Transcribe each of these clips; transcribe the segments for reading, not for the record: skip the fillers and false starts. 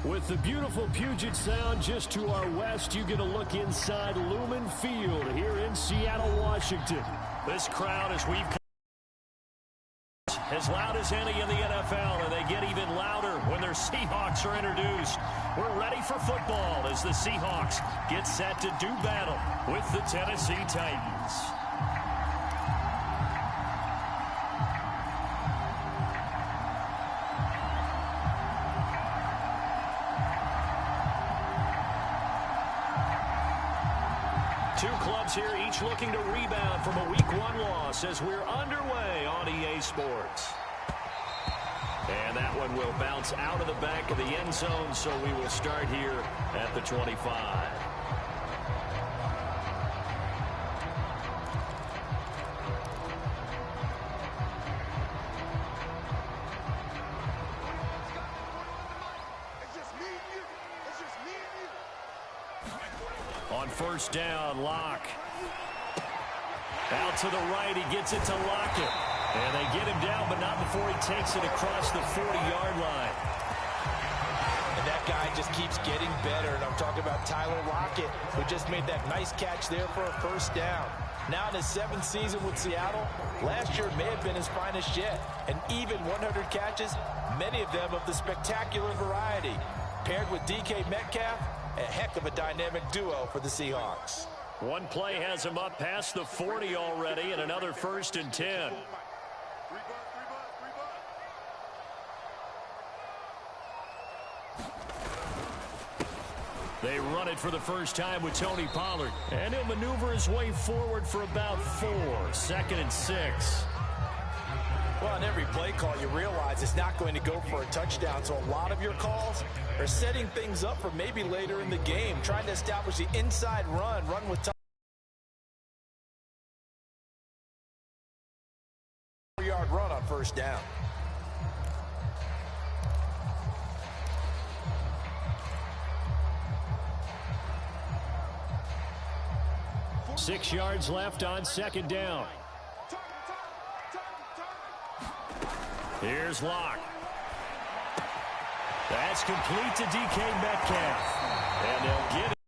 With the beautiful Puget Sound just to our west, you get a look inside Lumen Field here in Seattle, Washington. This crowd, as we've as loud as any in the NFL, and they get even louder when their Seahawks are introduced. We're ready for football as the Seahawks get set to do battle with the Tennessee Titans. Two clubs here, each looking to rebound from a Week 1 loss as we're underway on EA Sports. And that one will bounce out of the back of the end zone, so we will start here at the 25. On first down, Locke. Out to the right, he gets it to Lockett. And they get him down, but not before he takes it across the 40-yard line. And that guy just keeps getting better. And I'm talking about Tyler Lockett, who just made that nice catch there for a first down. Now in his 7th season with Seattle, last year may have been his finest yet. And even 100 catches, many of them of the spectacular variety. Paired with DK Metcalf, a heck of a dynamic duo for the Seahawks. One play has him up past the 40 already, and another 1st and 10. They run it for the first time with Tony Pollard. And he'll maneuver his way forward for about 4. 2nd and 6. Well, on every play call, you realize it's not going to go for a touchdown. So a lot of your calls are setting things up for maybe later in the game, trying to establish the inside run with 4-yard run on first down. Six yards left on 2nd down. Here's Locke. That's complete to DK Metcalf. And they'll get it.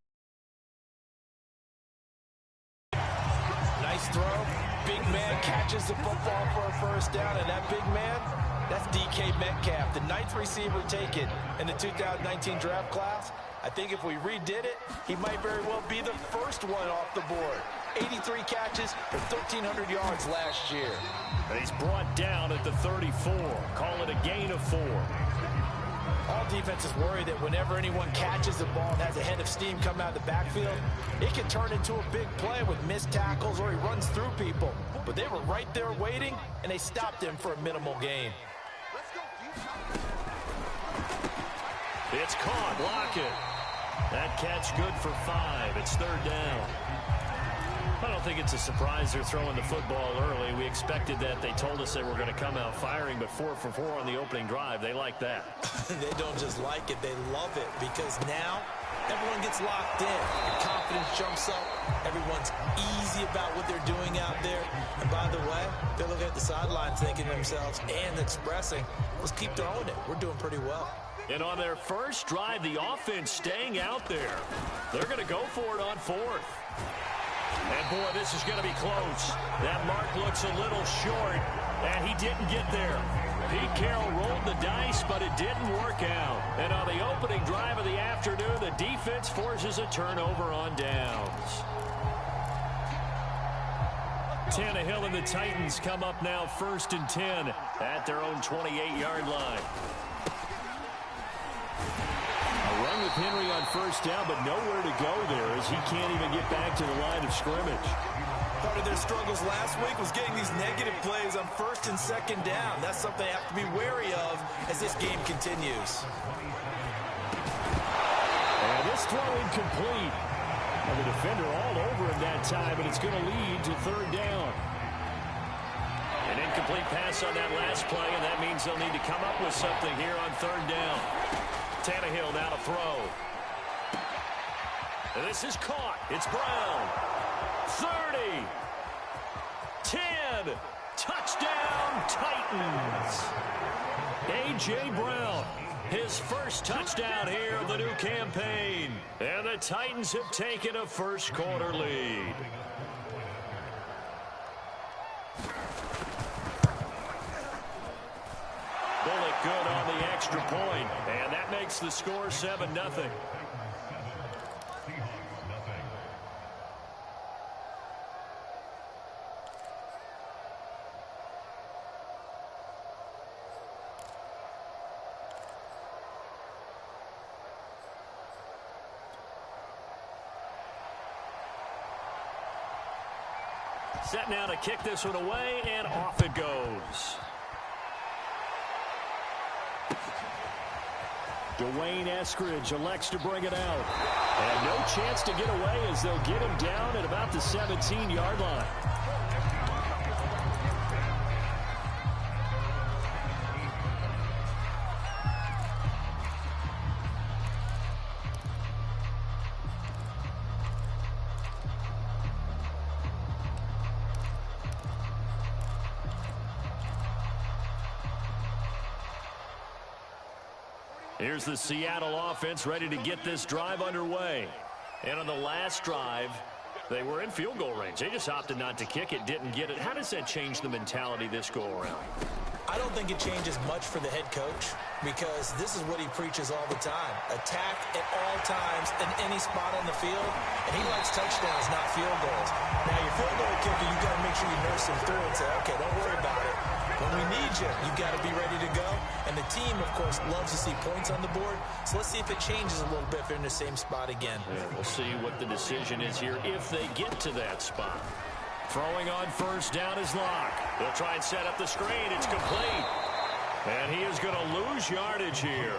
Nice throw. Big man catches the football for a first down. And that big man, that's DK Metcalf, the 9th receiver taken in the 2019 draft class. I think if we redid it, he might very well be the first one off the board. 83 catches for 1,300 yards last year. And he's brought down at the 34. Call it a gain of 4. All defenses worry that whenever anyone catches the ball and has a head of steam come out of the backfield, it can turn into a big play with missed tackles or he runs through people. But they were right there waiting, and they stopped him for a minimal gain. It's caught. Lockett. That catch good for 5. It's 3rd down. I don't think it's a surprise they're throwing the football early. We expected that. They told us they were going to come out firing, but 4 for 4 on the opening drive. They like that. They don't just like it. They love it because now everyone gets locked in. The confidence jumps up. Everyone's easy about what they're doing out there. And by the way, they're looking at the sideline thinking to themselves and expressing, let's keep throwing it. We're doing pretty well. And on their first drive, the offense staying out there. They're going to go for it on 4th. And, boy, this is going to be close. That mark looks a little short, and he didn't get there. Pete Carroll rolled the dice, but it didn't work out. And on the opening drive of the afternoon, the defense forces a turnover on downs. Tannehill and the Titans come up now 1st and 10 at their own 28-yard line. Run with Henry on first down, but nowhere to go there as he can't even get back to the line of scrimmage. Part of their struggles last week was getting these negative plays on 1st and 2nd down. That's something they have to be wary of as this game continues. And this throw incomplete. And the defender all over him that time, and it's going to lead to 3rd down. An incomplete pass on that last play, and that means they'll need to come up with something here on 3rd down. Tannehill now to throw. And this is caught. It's Brown. 30. 10. Touchdown, Titans. A.J. Brown His first touchdown here of the new campaign. And the Titans have taken a first-quarter lead. Bullock good on the extra point, and that makes the score 7-0. Set now to kick this one away, and off it goes. Dwayne Eskridge elects to bring it out. And no chance to get away as they'll get him down at about the 17-yard line. Here's the Seattle offense ready to get this drive underway. And on the last drive, they were in field goal range. They just opted not to kick it, didn't get it. How does that change the mentality this go around? I don't think it changes much for the head coach because this is what he preaches all the time. Attack at all times in any spot on the field, and he likes touchdowns, not field goals. Now, your field goal kicker, you've got to make sure you nurse him through and say, okay, don't worry about it. When we need you, you've got to be ready to go. And the team, of course, loves to see points on the board. So let's see if it changes a little bit if they're in the same spot again. Yeah, we'll see what the decision is here if they get to that spot. Throwing on first down is Locke. They'll try and set up the screen. It's complete. And he is going to lose yardage here.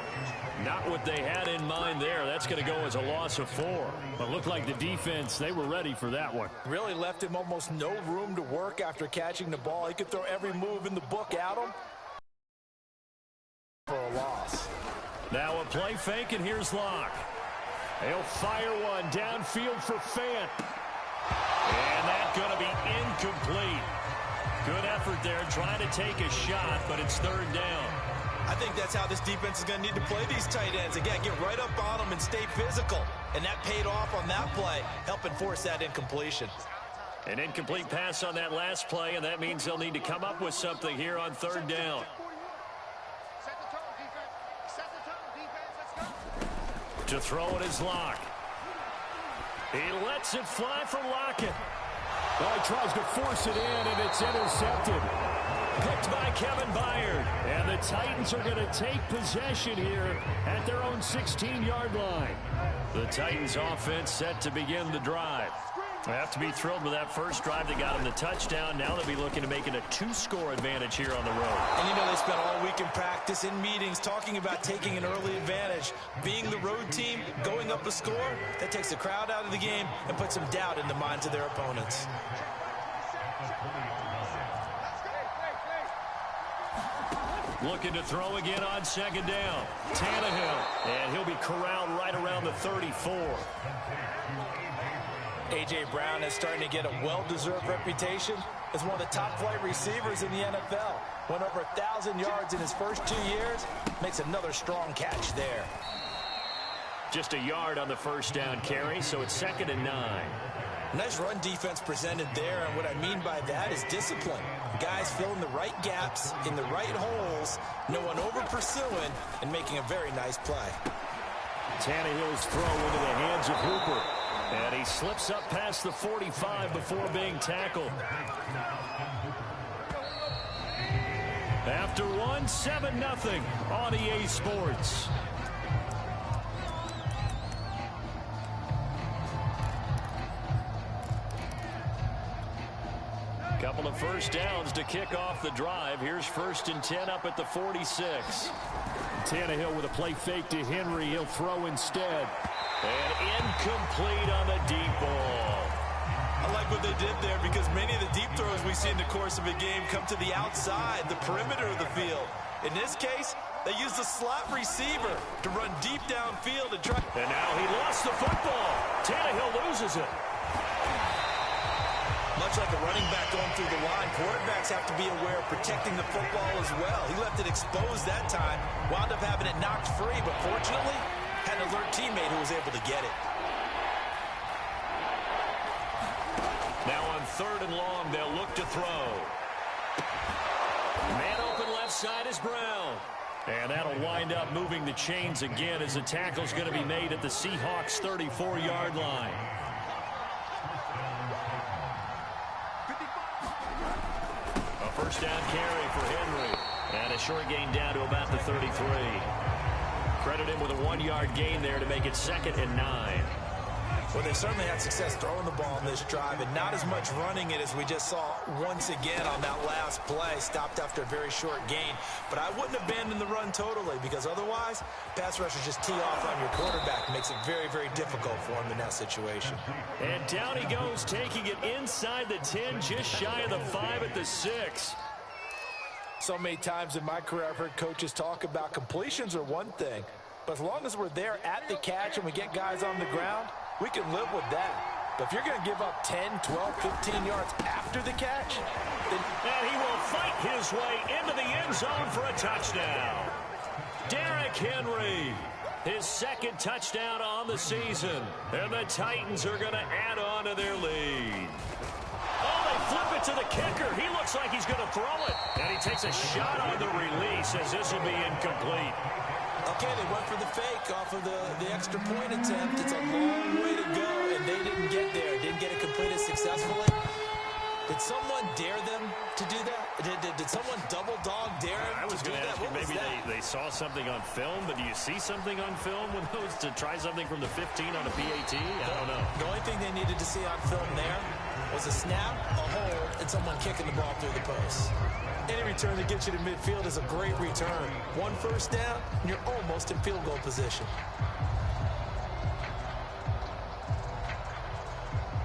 Not what they had in mind there. That's going to go as a loss of 4. But looked like the defense, they were ready for that one. Really left him almost no room to work after catching the ball. He could throw every move in the book at him for a loss. Now a play fake, and here's Locke. He'll fire one downfield for Fant. And that's going to be incomplete. Good effort there trying to take a shot, but it's third down. I think that's how this defense is going to need to play these tight ends. Again, get right up on them and stay physical. And that paid off on that play, helping force that incompletion. An incomplete pass on that last play, and that means they'll need to come up with something here on third down. To throw it is Locke. He lets it fly from Lockett. Well, he tries to force it in, and it's intercepted. Picked by Kevin Byard. And the Titans are going to take possession here at their own 16-yard line. The Titans offense set to begin the drive. They have to be thrilled with that first drive. They got them the touchdown. Now they'll be looking to make it a 2-score advantage here on the road. And you know they spent all week in practice, in meetings, talking about taking an early advantage. Being the road team, going up a score, that takes the crowd out of the game and puts some doubt in the minds of their opponents. Looking to throw again on second down. Tannehill, and he'll be corralled right around the 34. A.J. Brown is starting to get a well-deserved reputation as one of the top-flight receivers in the NFL. Went over 1,000 yards in his first 2 years. Makes another strong catch there. Just a yard on the first down carry, so it's 2nd and 9. Nice run defense presented there, and what I mean by that is discipline. Guys filling the right gaps in the right holes, no one over-pursuing, and making a very nice play. Tannehill's throw into the hands of Hooper. And he slips up past the 45 before being tackled. After one, 7-0 on EA Sports. Couple of first downs to kick off the drive. Here's 1st and 10 up at the 46. Tannehill with a play fake to Henry. He'll throw instead. And incomplete on the deep ball. I like what they did there because many of the deep throws we see in the course of a game come to the outside, the perimeter of the field. In this case, they used a slot receiver to run deep downfield and try. And now he lost the football. Tannehill loses it. Much like a running back going through the line, quarterbacks have to be aware of protecting the football as well. He left it exposed that time, wound up having it knocked free, but fortunately, had an alert teammate who was able to get it. Now on 3rd and long, they'll look to throw. Man open left side is Brown. And that'll wind up moving the chains again as the tackle's going to be made at the Seahawks' 34-yard line. A first down carry for Henry. And a short gain down to about the 33. Credit him with a 1-yard gain there to make it 2nd and 9. Well, they certainly had success throwing the ball in this drive, and not as much running it as we just saw once again on that last play. Stopped after a very short gain. But I wouldn't abandon the run totally, because otherwise, pass rushers just tee off on your quarterback. It makes it very, very difficult for him in that situation. And down he goes, taking it inside the 10, just shy of the 5 at the 6. So many times in my career, I've heard coaches talk about completions are one thing, but as long as we're there at the catch and we get guys on the ground, we can live with that. But if you're going to give up 10, 12, 15 yards after the catch, then... And he will fight his way into the end zone for a touchdown. Derrick Henry, his 2nd touchdown on the season. And the Titans are going to add on to their lead. Oh, they flip it to the kicker. He looks like he's going to throw it. And he takes a shot on the release as this will be incomplete. Okay, they went for the fake off of the extra point attempt. It's a long way to go, and they didn't get there. Didn't get it completed successfully. Did someone dare them to do that? Did someone double dog dare them? I was going to ask you, maybe they saw something on film, but do you see something on film with those to try something from the 15 on a PAT? I don't know. The only thing they needed to see on film there was a snap, a hold, and someone kicking the ball through the post. Any return that gets you to midfield is a great return. 1 first down, and you're almost in field goal position.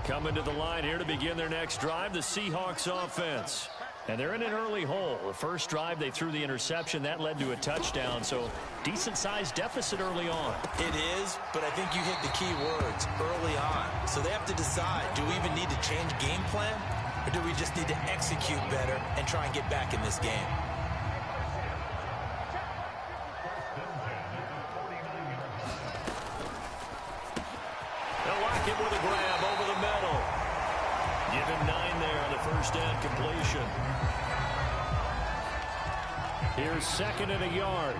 Coming to the line here to begin their next drive, the Seahawks offense. And they're in an early hole. The first drive, they threw the interception. That led to a touchdown, so decent-sized deficit early on. It is, but I think you hit the key words, early on. So they have to decide, do we even need to change game plan? Or do we just need to execute better and try and get back in this game? They'll lock it with a grab over the middle. Give him 9 there on the first down completion. Here's 2nd and a yard.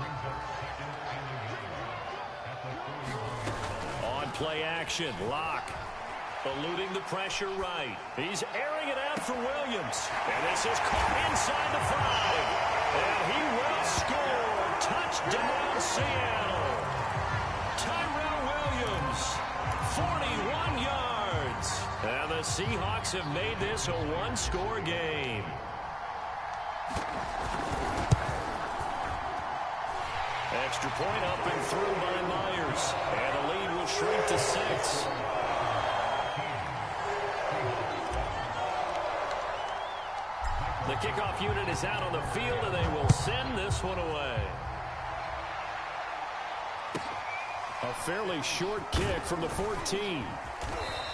On play action, Lock. Eluding the pressure right. He's airing it out for Williams. And this is caught inside the 5. And he will score. Touchdown, Seattle. Tyrell Williams, 41 yards. And the Seahawks have made this a 1-score game. Extra point up and through by Myers. And the lead will shrink to 6. The kickoff unit is out on the field, and they will send this one away. A fairly short kick from the 14.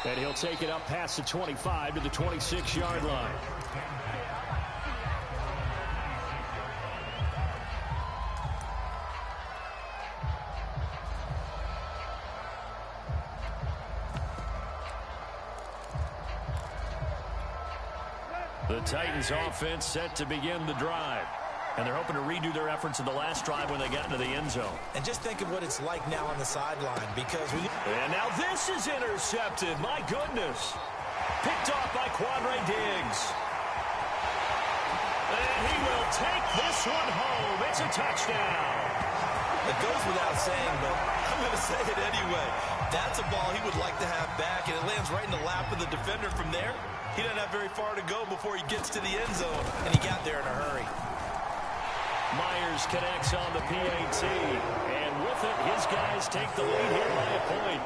And he'll take it up past the 25 to the 26-yard line. The Titans offense set to begin the drive. And they're hoping to redo their efforts in the last drive when they got into the end zone. And just think of what it's like now on the sideline, because we... And now this is intercepted. My goodness. Picked off by Quandre Diggs. And he will take this one home. It's a touchdown. It goes without saying, but I'm going to say it anyway. That's a ball he would like to have back, and it lands right in the lap of the defender from there. He doesn't have very far to go before he gets to the end zone, and he got there in a hurry. Myers connects on the PAT, and with it, his guys take the lead here by a point.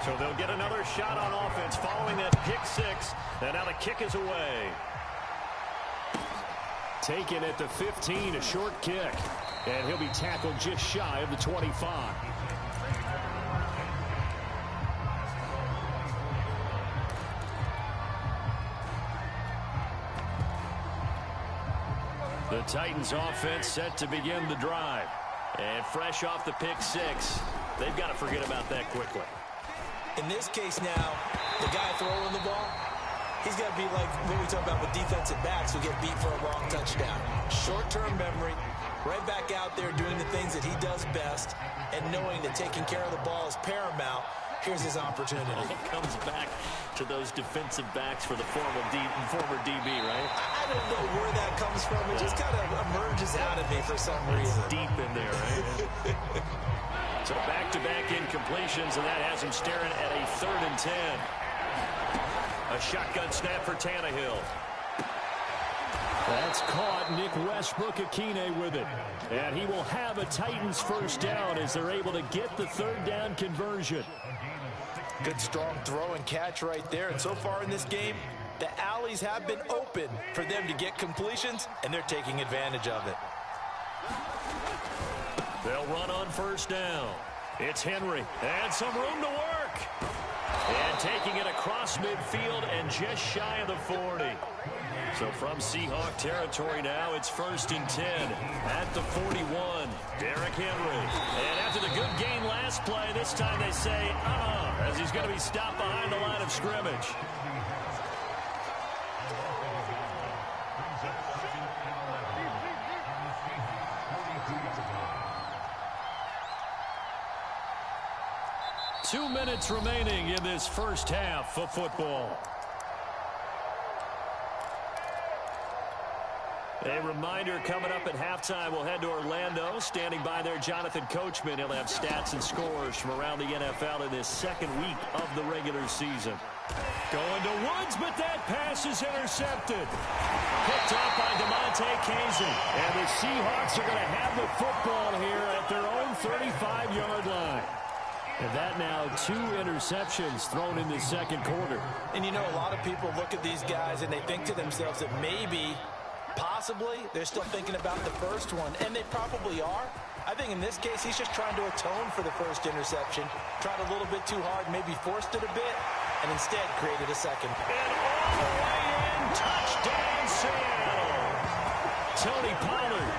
So they'll get another shot on offense following that pick 6, and now the kick is away. Taken at the 15, a short kick, and he'll be tackled just shy of the 25. The Titans offense set to begin the drive. And fresh off the pick six, they've got to forget about that quickly. In this case now, the guy throwing the ball, he's got to be like what we talk about with defensive backs who get beat for a long touchdown. Short-term memory, right back out there doing the things that he does best, and knowing that taking care of the ball is paramount. Here's his opportunity. It comes back to those defensive backs for the former DB, right? I don't know where that comes from. It just kind of emerges out of me for some reason. It's deep in there, right? So back-to-back incompletions, and that has him staring at a 3rd and 10. A shotgun snap for Tannehill. That's caught. Nick Westbrook-Akine with it. And he will have a Titans first down as they're able to get the 3rd down conversion. Good strong throw and catch right there. And so far in this game, the alleys have been open for them to get completions, and they're taking advantage of it. They'll run on first down. It's Henry. And some room to work. And taking it across midfield and just shy of the 40. So from Seahawk territory now, it's 1st and 10 at the 41. Derrick Henry. And after the good gain last play, this time they say, as he's going to be stopped behind the line of scrimmage. Two minutes remaining in this first half of football. A reminder, coming up at halftime, we'll head to Orlando. Standing by there, Jonathan Coachman. He'll have stats and scores from around the NFL in this second week of the regular season. Going to Woods, but that pass is intercepted. Picked off by DeMonte Casey. And the Seahawks are going to have the football here at their own 35-yard line. And that now 2 interceptions thrown in the second quarter. And you know, a lot of people look at these guys and they think to themselves that maybe, possibly, they're still thinking about the first one. And they probably are. I think in this case, he's just trying to atone for the first interception. Tried a little bit too hard, maybe forced it a bit, and instead created a second. And all the way in, touchdown Seattle. Tony Pollard,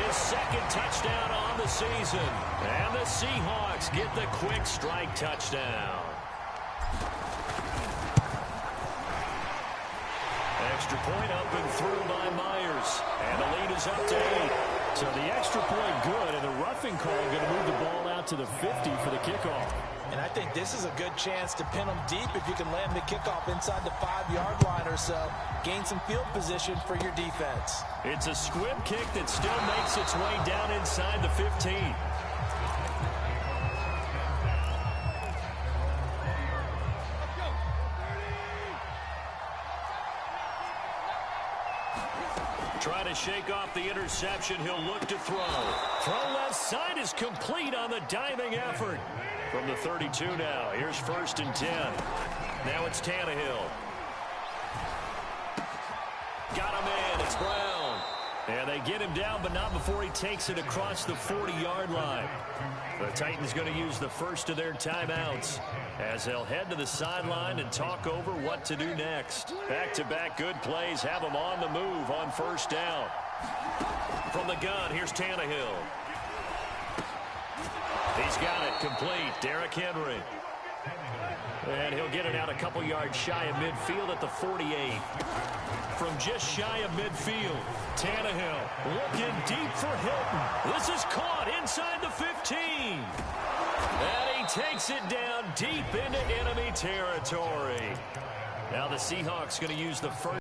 his second touchdown on the season. And the Seahawks get the quick strike touchdown. Extra point up and through by Myers. And the lead is up to 8. So the extra point good, and the roughing call going to move the ball out to the 50 for the kickoff. And I think this is a good chance to pin them deep if you can land the kickoff inside the 5-yard line or so. Gain some field position for your defense. It's a squib kick that still makes its way down inside the 15. Try to shake off the interception. He'll look to throw. Throw left side is complete on the diving effort. From the 32 now. Here's 1st and 10. Now it's Tannehill. Got him in. It's Brown. And they get him down, but not before he takes it across the 40-yard line. The Titans going to use the first of their timeouts as they'll head to the sideline and talk over what to do next. Back-to-back good plays have them on the move on first down. From the gun, here's Tannehill. He's got it complete. Derrick Henry. And he'll get it out a couple yards shy of midfield at the 48. From just shy of midfield, Tannehill looking deep for Hilton. This is caught inside the 15. And he takes it down deep into enemy territory. Now the Seahawks going to use the first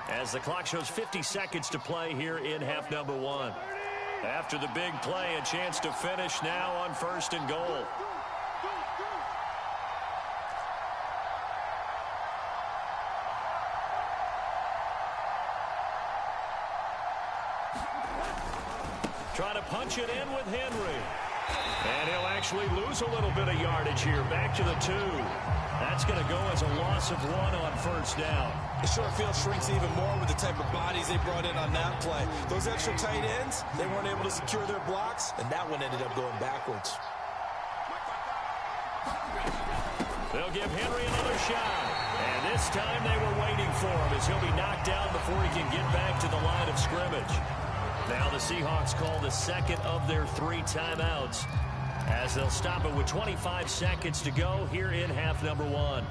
as the clock shows 50 seconds to play here in half number 1. After the big play, a chance to finish now on 1st and goal. Trying to punch it in with Henry. And he'll actually lose a little bit of yardage here. Back to the 2. That's going to go as a loss of 1 on first down. The short field shrinks even more with the type of bodies they brought in on that play. Those extra tight ends, they weren't able to secure their blocks, and that one ended up going backwards. They'll give Henry another shot. And this time they were waiting for him as he'll be knocked down before he can get back to the line of scrimmage. Now the Seahawks call the second of their 3 timeouts as they'll stop it with 25 seconds to go here in half number 1.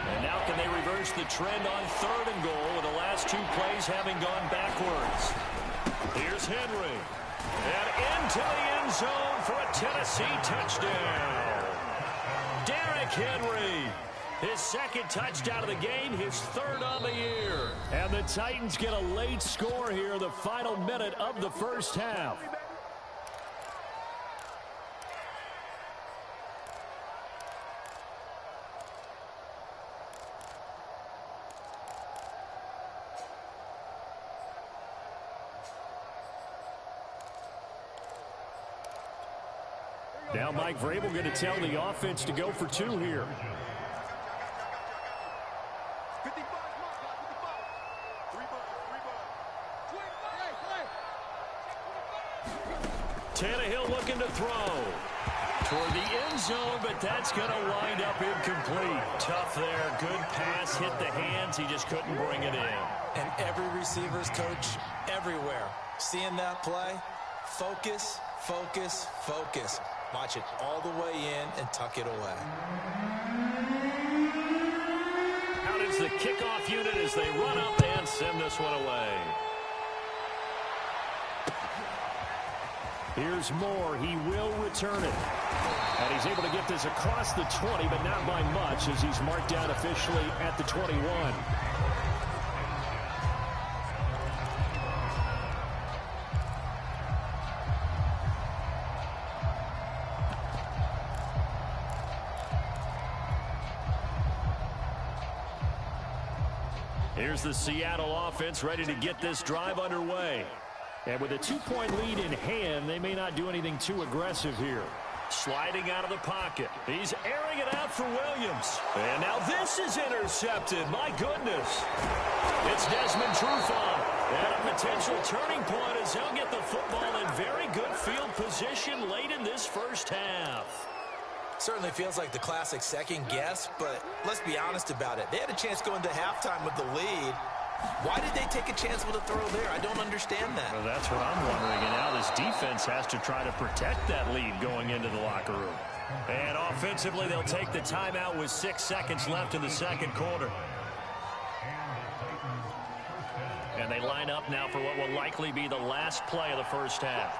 And now can they reverse the trend on 3rd and goal with the last 2 plays having gone backwards. Here's Henry. And into the end zone for a Tennessee touchdown. Derrick Henry. His 2nd touchdown of the game, his 3rd on the year. And the Titans get a late score here, the final minute of the first half. Now Mike Vrabel going to tell the offense to go for 2 here. Tannehill looking to throw toward the end zone, but that's going to wind up incomplete. Tough there. Good pass. Hit the hands. He just couldn't bring it in. And every receiver's coach everywhere. Seeing that play, focus, focus, focus. Watch it all the way in and tuck it away. Out is the kickoff unit as they run up and send this one away. Here's Moore. He will return it. And he's able to get this across the 20, but not by much as he's marked down officially at the 21. Here's the Seattle offense ready to get this drive underway. And with a 2-point lead in hand, they may not do anything too aggressive here. Sliding out of the pocket. He's airing it out for Williams. And now this is intercepted. My goodness. It's Desmond Trufant. And a potential turning point as he'll get the football in very good field position late in this first half. Certainly feels like the classic second guess, but let's be honest about it. They had a chance going to halftime with the lead. Why did they take a chance with a throw there? I don't understand that. Well, that's what I'm wondering. And now this defense has to try to protect that lead going into the locker room. And offensively, they'll take the timeout with 6 seconds left in the second quarter. And they line up now for what will likely be the last play of the first half.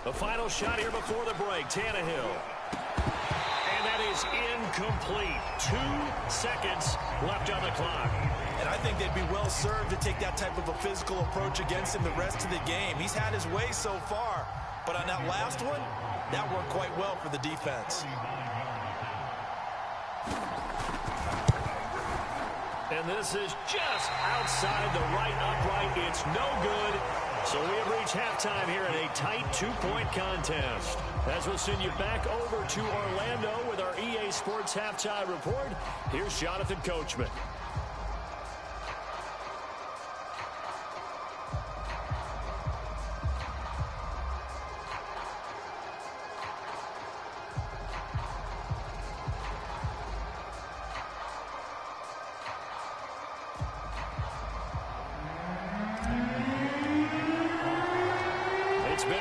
The final shot here before the break, Tannehill. And that is incomplete. 2 seconds left on the clock. And I think they'd be well served to take that type of a physical approach against him the rest of the game. He's had his way so far, but on that last one, that worked quite well for the defense. And this is just outside the right upright. It's no good. So we have reached halftime here in a tight 2-point contest. As we'll send you back over to Orlando with our EA Sports Halftime Report, here's Jonathan Coachman.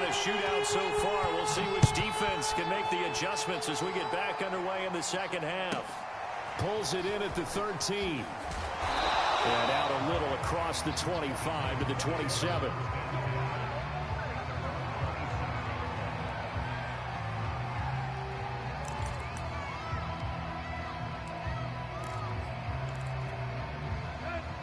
Shootout so far. We'll see which defense can make the adjustments as we get back underway in the second half. Pulls it in at the 13. And out a little across the 25 to the 27.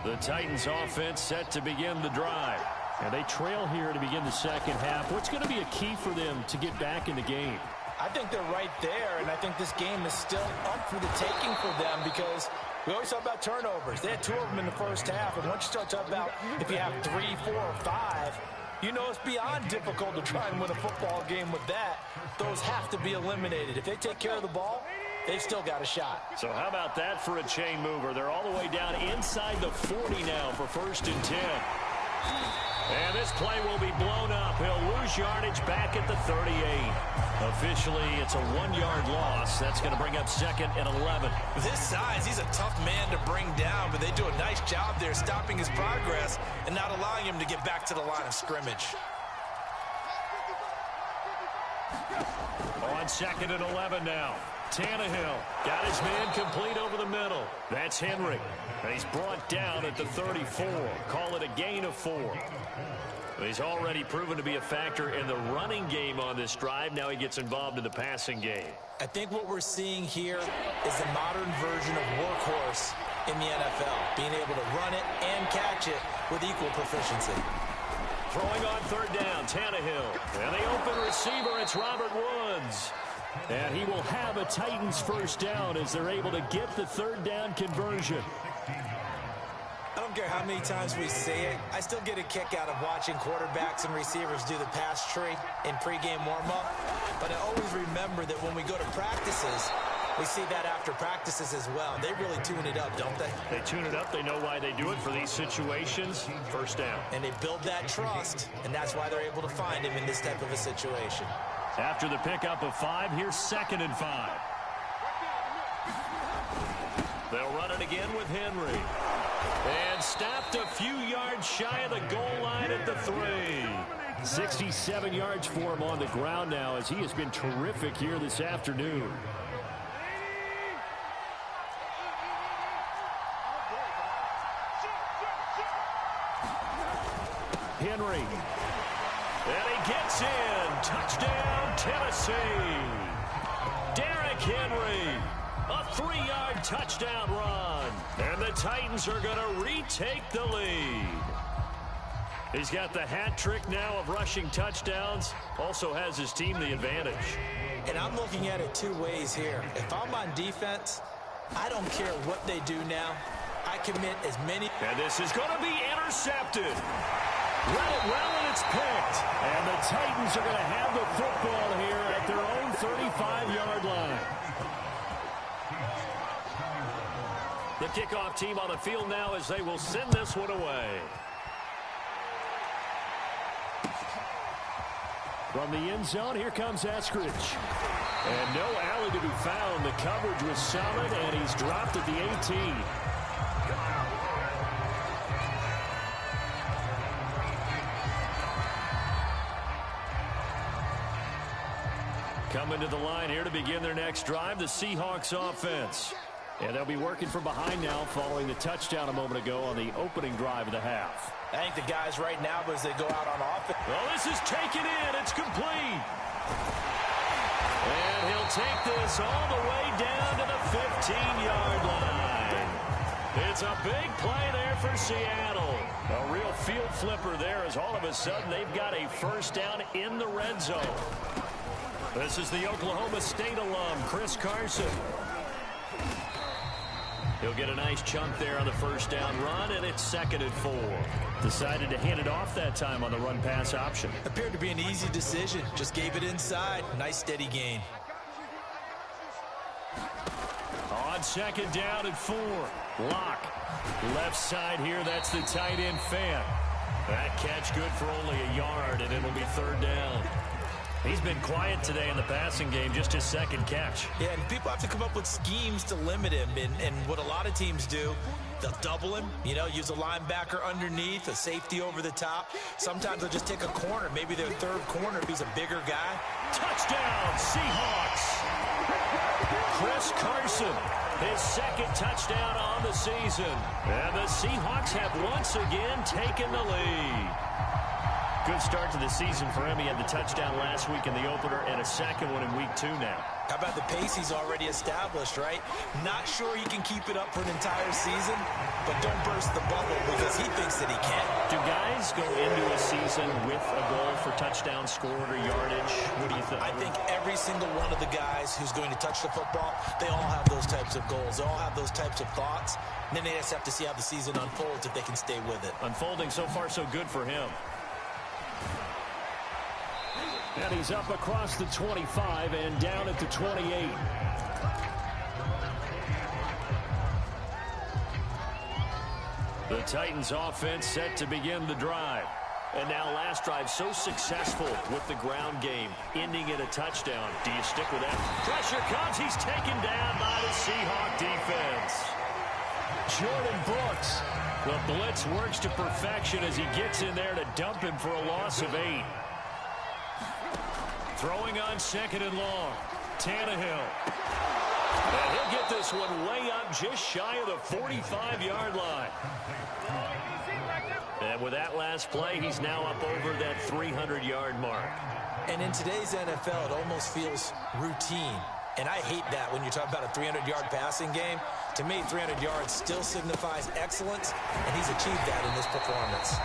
The Titans offense set to begin the drive. And they trail here to begin the second half. What's going to be a key for them to get back in the game? I think they're right there, and I think this game is still up for the taking for them because we always talk about turnovers. They had 2 of them in the first half, and once you start talking about if you have 3, 4, or 5, you know it's beyond difficult to try and win a football game with that. Those have to be eliminated. If they take care of the ball, they've still got a shot. So how about that for a chain mover? They're all the way down inside the 40 now for 1st and 10. And this play will be blown up. He'll lose yardage back at the 38. Officially, it's a 1-yard loss. That's going to bring up 2nd and 11. With his size, he's a tough man to bring down, but they do a nice job there stopping his progress and not allowing him to get back to the line of scrimmage. On 2nd and 11 now. Tannehill got his man complete over the middle. That's Henry. And he's brought down at the 34. Call it a gain of 4. He's already proven to be a factor in the running game on this drive. Now he gets involved in the passing game. I think what we're seeing here is the modern version of workhorse in the NFL, being able to run it and catch it with equal proficiency. Throwing on 3rd down, Tannehill. And the open receiver, it's Robert Woods. And he will have a Titans 1st down as they're able to get the 3rd down conversion. I don't care how many times we say it, I still get a kick out of watching quarterbacks and receivers do the pass tree in pregame warm-up. But I always remember that when we go to practices, we see that after practices as well. They really tune it up, don't they? They tune it up. They know why they do it for these situations. 1st down. And they build that trust, and that's why they're able to find him in this type of a situation. After the pickup of 5, here's 2nd and 5. They'll run it again with Henry. And stopped a few yards shy of the goal line at the 3. 67 yards for him on the ground now as he has been terrific here this afternoon. Henry. And he gets in. Touchdown, Tennessee. Derrick Henry. A 3-yard touchdown run. And the Titans are going to retake the lead. He's got the hat trick now of rushing touchdowns. Also has his team the advantage. And I'm looking at it 2 ways here. If I'm on defense, I don't care what they do now. I commit as many. And this is going to be intercepted. Read it well, and it's picked. And the Titans are going to have the football here at their own 35-yard line. The kickoff team on the field now as they will send this one away. From the end zone, here comes Eskridge. And no alley to be found. The coverage was solid, and he's dropped at the 18. Coming to the line here to begin their next drive, the Seahawks offense. And they'll be working from behind now following the touchdown a moment ago on the opening drive of the half. I think the guys right now, as they go out on offense. Well, this is taken in. It's complete. And he'll take this all the way down to the 15-yard line. It's a big play there for Seattle. A real field flipper there as all of a sudden they've got a 1st down in the red zone. This is the Oklahoma State alum, Chris Carson. He'll get a nice chunk there on the 1st down run, and it's 2nd and 4. Decided to hand it off that time on the run-pass option. Appeared to be an easy decision. Just gave it inside. Nice steady gain. On 2nd down and 4. Lock. Left side here, that's the tight end Fant. That catch good for only a yard, and it'll be 3rd down. He's been quiet today in the passing game, just his 2nd catch. Yeah, and people have to come up with schemes to limit him. And what a lot of teams do, they'll double him, use a linebacker underneath, a safety over the top. Sometimes they'll just take a corner, maybe their 3rd corner if he's a bigger guy. Touchdown, Seahawks! Chris Carson, his 2nd touchdown on the season. And the Seahawks have once again taken the lead. Good start to the season for him. He had the touchdown last week in the opener and a 2nd one in week 2 now. How about the pace he's already established, right? Not sure he can keep it up for an entire season, but don't burst the bubble because he thinks that he can. Do guys go into a season with a goal for touchdown scored or yardage? What do you think? I think every single one of the guys who's going to touch the football, they all have those types of goals. They all have those types of thoughts. And then they just have to see how the season unfolds if they can stay with it. Unfolding so far so good for him. And he's up across the 25 and down at the 28. The Titans offense set to begin the drive. And now last drive so successful with the ground game, ending in a touchdown. Do you stick with that? Pressure comes. He's taken down by the Seahawk defense. Jordan Brooks. The blitz works to perfection as he gets in there to dump him for a loss of 8. Throwing on second and long. Tannehill. And he'll get this one way up just shy of the 45-yard line. And with that last play, he's now up over that 300-yard mark. And in today's NFL, it almost feels routine. And I hate that when you talk about a 300-yard passing game. To me, 300 yards still signifies excellence, and he's achieved that in this performance.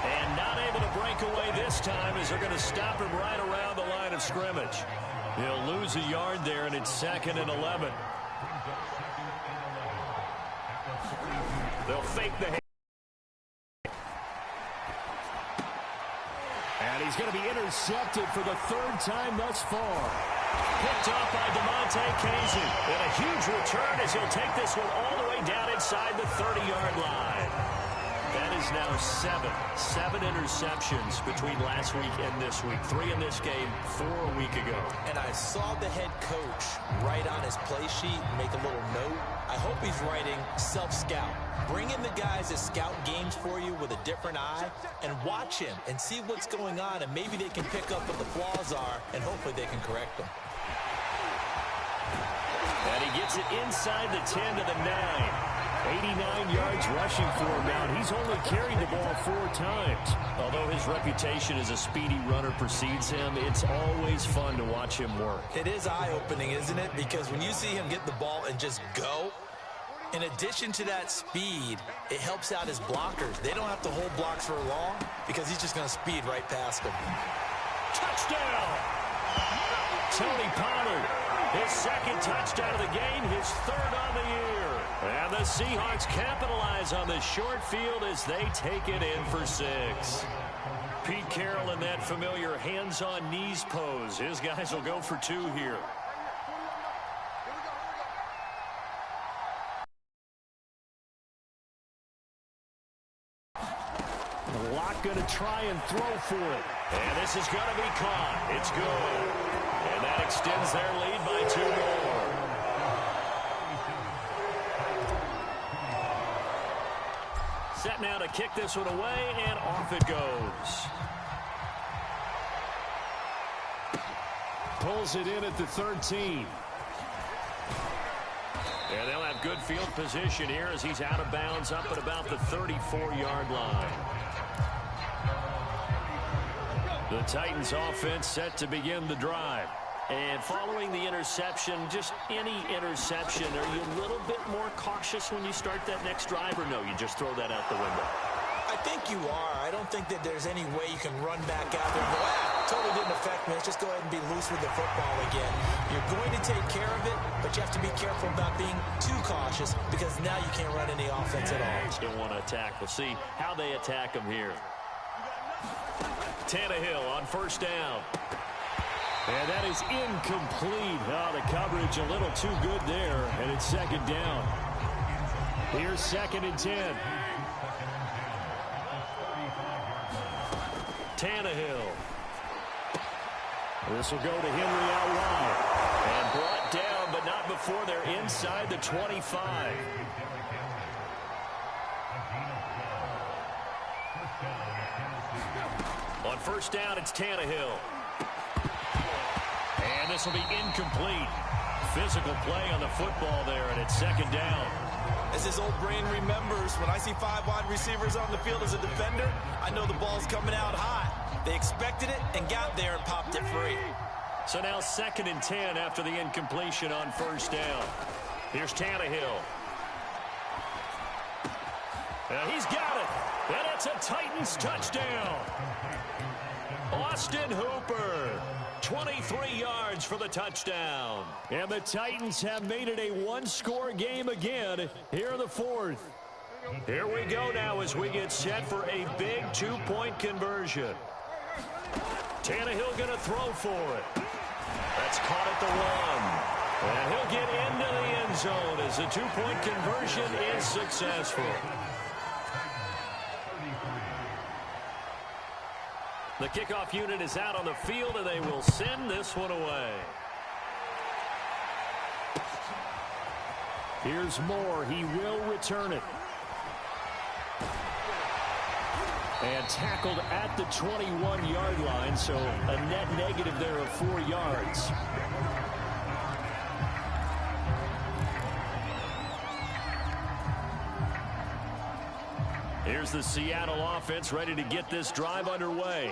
And not able to break away this time as they're going to stop him right around the line of scrimmage. He'll lose a yard there, and it's 2nd and 11. They'll fake the hand. And he's going to be intercepted for the 3rd time thus far. Picked off by DeMonte Casey. And a huge return as he'll take this one all the way down inside the 30-yard line. That is now 7 interceptions between last week and this week. 3 in this game, 4 a week ago. And I saw the head coach write on his play sheet and make a little note. I hope he's writing self-scout. Bring in the guys that scout games for you with a different eye and watch him and see what's going on, and maybe they can pick up what the flaws are, and hopefully they can correct them. And he gets it inside the 10 to the 9. 89 yards rushing for him now. He's only carried the ball 4 times. Although his reputation as a speedy runner precedes him, it's always fun to watch him work. It is eye-opening, isn't it? Because when you see him get the ball and just go, in addition to that speed, it helps out his blockers. They don't have to hold blocks for long because he's just going to speed right past them. Touchdown! Tony Pollard, his 2nd touchdown of the game, his 3rd on the year. And the Seahawks capitalize on the short field as they take it in for 6. Pete Carroll in that familiar hands-on knees pose. His guys will go for 2 here. Locke going to try and throw for it. And this is going to be caught. It's good. And that extends their lead by 2 more. Set now to kick this one away, and off it goes. Pulls it in at the 13. And they'll have good field position here as he's out of bounds up at about the 34-yard line. The Titans offense set to begin the drive. And following the interception, just any interception, are you a little bit more cautious when you start that next drive, or no, you just throw that out the window? I think you are. I don't think that there's any way you can run back out there and go, totally didn't affect me. Let's just go ahead and be loose with the football again. You're going to take care of it, but you have to be careful about being too cautious because now you can't run any offense at all. Don't want to attack. We'll see how they attack him here. Tannehill on 1st down. And that is incomplete. Oh, the coverage a little too good there, and it's 2nd down. Here's 2nd and 10. Tannehill. This will go to Henry out wide. And brought down, but not before they're inside the 25. On 1st down, it's Tannehill. And this will be incomplete. Physical play on the football there, and it's 2nd down. As his old brain remembers, when I see 5 wide receivers on the field as a defender, I know the ball's coming out hot. They expected it and got there and popped it free. So now 2nd and 10 after the incompletion on first down. Here's Tannehill. He's got it. And it's a Titans touchdown. Austin Hooper, 23 yards for the touchdown. And the Titans have made it a one-score game again here in the 4th. Here we go now as we get set for a big 2-point conversion. Tannehill going to throw for it. That's caught at the 1. And he'll get into the end zone as the 2-point conversion is successful. The kickoff unit is out on the field, and they will send this one away. Here's Moore. He will return it. And tackled at the 21-yard line, so a net negative there of 4 yards. Here's the Seattle offense ready to get this drive underway.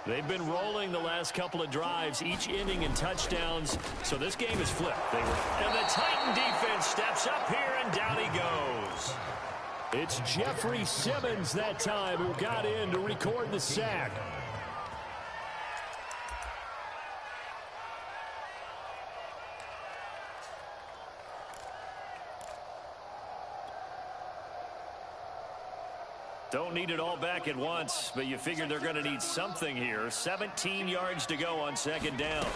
They've been rolling the last couple of drives, each ending in touchdowns, so this game is flipped. And the Titan defense steps up here, and down he goes. It's Jeffrey Simmons that time who got in to record the sack. Don't need it all back at once, but you figure they're going to need something here. 17 yards to go on 2nd down.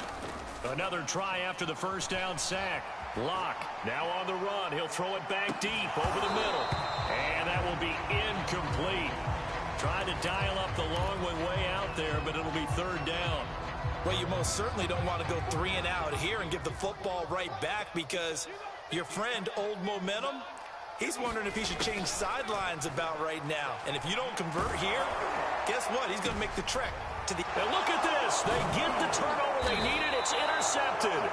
Another try after the first down sack. Locke now on the run. He'll throw it back deep over the middle. And that will be incomplete. Tried to dial up the long one way out there, but it'll be 3rd down. Well, you most certainly don't want to go 3 and out here and give the football right back because your friend, Old Momentum, he's wondering if he should change sidelines about right now. And if you don't convert here, guess what? He's going to make the trek to the... And look at this. They get the turnover they needed. It's intercepted.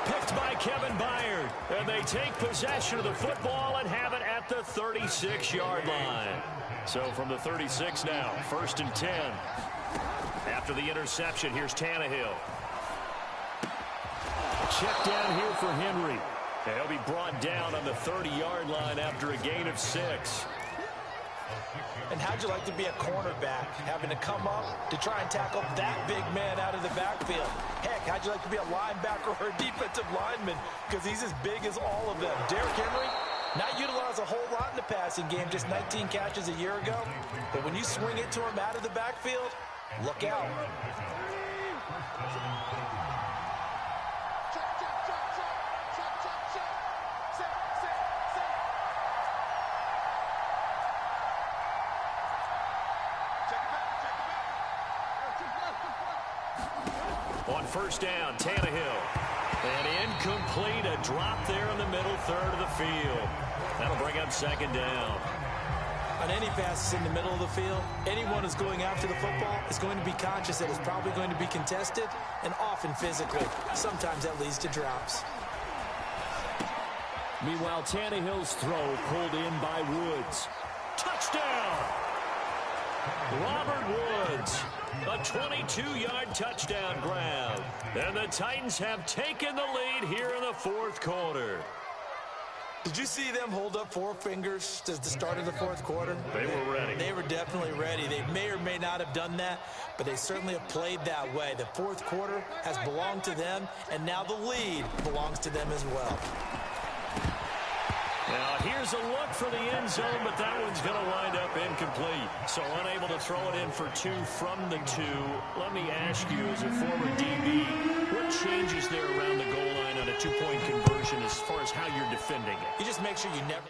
Picked by Kevin Byard. And they take possession of the football and have it at the 36-yard line. So from the 36 now, 1st and 10. After the interception, here's Tannehill. Check down here for Henry. And he'll be brought down on the 30-yard line after a gain of 6. And how'd you like to be a cornerback, having to come up to try and tackle that big man out of the backfield? Heck, how'd you like to be a linebacker or a defensive lineman? Because he's as big as all of them. Derrick Henry, not utilized a whole lot in the passing game, just 19 catches a year ago. But when you swing it to him out of the backfield, look out. On first down, Tannehill. And incomplete, a drop there in the middle third of the field. That'll bring up 2nd down. On any passes in the middle of the field, anyone who's going after the football is going to be conscious that it's probably going to be contested and often physically. Sometimes that leads to drops. Meanwhile, Tannehill's throw pulled in by Woods. Touchdown! Robert Woods, a 22-yard touchdown grab. And the Titans have taken the lead here in the 4th quarter. Did you see them hold up 4 fingers at the start of the 4th quarter? They were ready. They were definitely ready. They may or may not have done that, but they certainly have played that way. The 4th quarter has belonged to them, and now the lead belongs to them as well. Now, here's a look for the end zone, but that one's going to wind up incomplete. So unable to throw it in for 2 from the 2. Let me ask you, as a former DB, what changes there around the goal line on a 2-point conversion as far as how you're defending it? You just make sure you never...